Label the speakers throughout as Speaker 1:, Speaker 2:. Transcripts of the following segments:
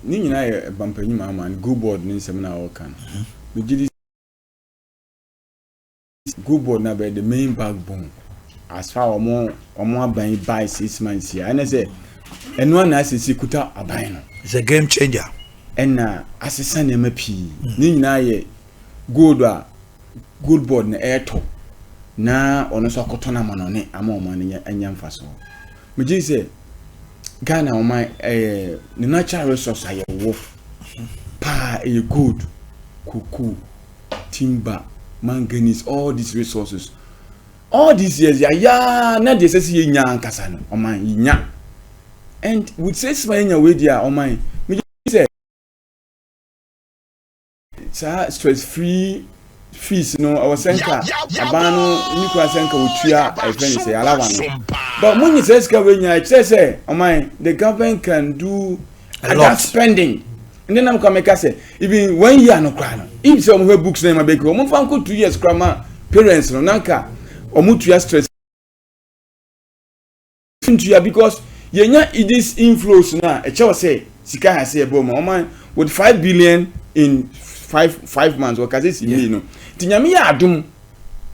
Speaker 1: Nina a bumping mamma and GOLDBoD in seminar can. We did this GOLDBoD now by the main backbone. As far or more by 6 months here. And I say, and one has a Sikuta Abino.
Speaker 2: It's a game changer.
Speaker 1: And as a son MP, Nina GOLDBoD na airto. Na ono so akotona manone ama omane anya mfaso meji say Ghana o my the natural resource aye wo pa a good cocoa timber manganese all these resources all these years ya na dey say ye nya ankasa no o man nya and with say smanya we dia o man meji say stress free fees no our center abano nikwa senka otua I friend say alawa no but when you say ska we nya it say oh my the government can do a lot spending and then am come make say even 1 year no kra no if say omo books na make omo fa nko 2 years kra ma parents no nanka omo tua stress because yenya this inflows na e che say sika ha say ebo ma omo with 5 billion in 5 months what can say me no tinyame ya adum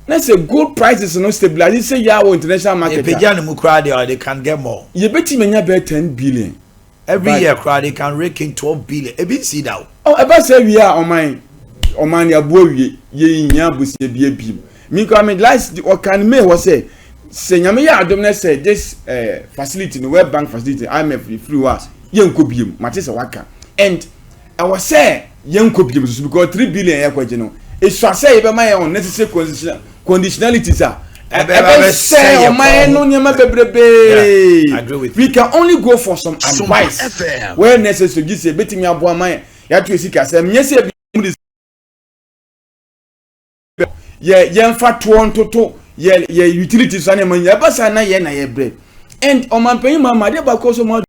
Speaker 1: na say gold prices no stabilize say ya wo international market
Speaker 2: e peja no crowd they can get more
Speaker 1: ye beti menya be 10 billion
Speaker 2: every year crowd they can rake in 12 billion e be see that
Speaker 1: oh e ba say we are on man ya bo wie ye nya busie bia bi me ko me last o can me was say nyame ya adum na say this facility no World Bank facility IMF free was ye nko biem mate say waka and I was say ye nko biem so because 3 billion ya kwaje no it's say be my unnecessary conditionalities are say my no nyama bebrebe.
Speaker 2: I agree with
Speaker 1: we can only go for some advice where necessary give say betimi aboa man ya to esika say me say ye mfa to ntoto ye utilities ane man ya basa na ye na ye bre and o man pen mama de ba ko so mo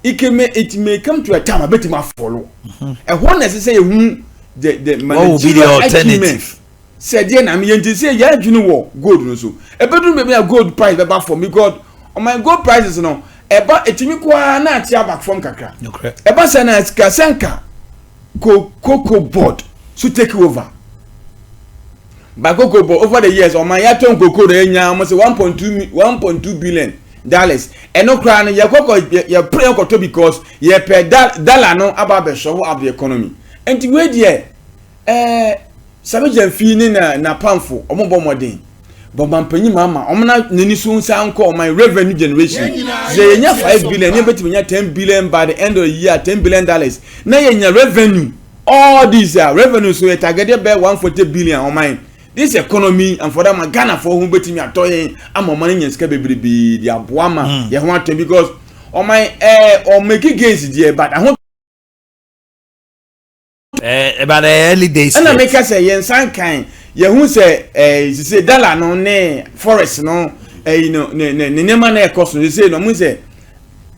Speaker 1: it may come to a time about him follow. And one necessary the
Speaker 2: what will be the alternative?
Speaker 1: Said yeah, I mean to say yeah, you know what gold no so. A bedroom maybe a gold price back for me God. On my gold prices no. Eba etimi kwa na tia back from kakra.
Speaker 2: Okay.
Speaker 1: Eba sana skasenka GOLDBoD so take over. But GOLDBoD over the years on my yaton cocoa the nya almost 1.2 billion. Dollars and no crown ya pray ko to because ye per dollar no about be show up the economy and we there sabeje fi ni na pamfo omo bomodin bomban panyi mama omo na nani so nsa nko my revenue generation ze nya 5 billion ye beti nya 10 billion by the end of the year $10 billion na ye nya revenue all these revenue so ye target be 140 billion on mine this economy and for that man Ghana for who betimi atoyen am money nya sika bebrebe dia boama ye ho ato because on my or make gains there but I want
Speaker 2: about the early days
Speaker 1: and I make us say yen san kan ye hu say dollar no ne forest no you know ne man na cost no say no mu say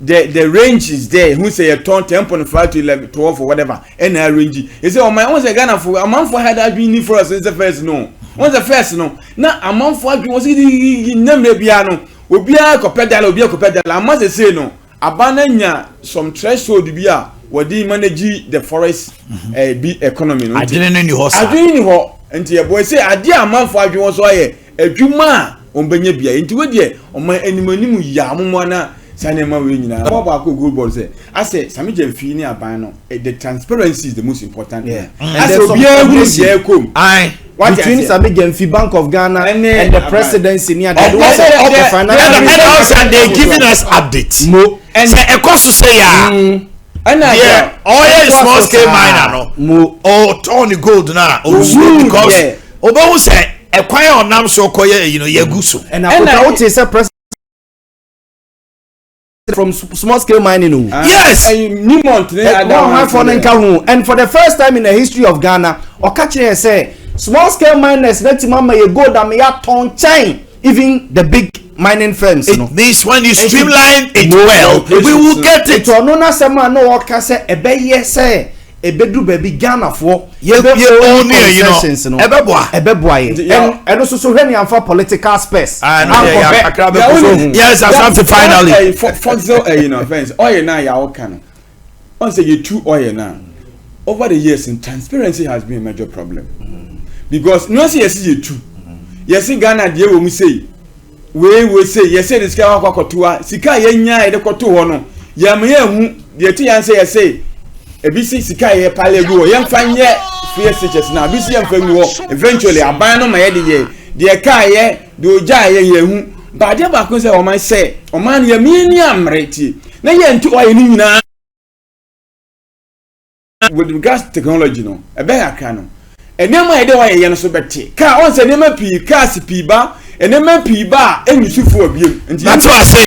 Speaker 1: the range is there who say a ton 10.5 to 11 12 or whatever and a range you say on my own say Ghana for a month for had that been for us is the first no once the first no now a month for was it name bia no obia ko pedal I must say no abananya some threshold bia wodi manage the forest be economy no
Speaker 2: I didn't know
Speaker 1: ho enti e boy say ade a month for adwon so aye adwuma on benya bia enti we de on my animanimu ya momo na sanema we nyina baba ko GOLDBoD say I say samije mfi ni aban no the transparency is the most important
Speaker 2: and
Speaker 1: so bia hu je kom
Speaker 3: between Samije Mfi Bank of Ghana and the presidency near the
Speaker 2: and they giving us updates and say ekoso say ya
Speaker 1: and
Speaker 2: all small scale miner no Tony gold na because obo say ekwan onam so koye you know yaguso
Speaker 3: and I would say president from small scale mining
Speaker 1: yes
Speaker 3: and for the first time in the history of Ghana Okachire say small scale miners let mama you go that me ya ton chain even the big mining firms
Speaker 2: it means when you streamline it well we will get it
Speaker 3: to no na sema no oka say ebe ye say ebedu baby Ghana for
Speaker 2: ye own you know ebeboa
Speaker 3: and also so when you for political space
Speaker 2: yes Asante finally
Speaker 1: for you know friends oil now ya okay on say you too oil now over the years in transparency has been a major problem because no say yes you too yes in Ghana dey we say we say yes say this guy kwakotoa sika ye nya e de koto ho no ya me hu de ti yan say yes say ebisi sika ye pale go ye mfanye free stitches na bisi ye mfami wo eventually aban no ma ye de ka ye de oja ye hu ba de ba ko say o man say o man ye mi ni amreti na ye nti o ye ni nyina with regards to technology no e be aka no enema ye de o ye no so beti ka on say enema pi ka si pi ba enema pi ba enyusufu abiem
Speaker 2: that's what I say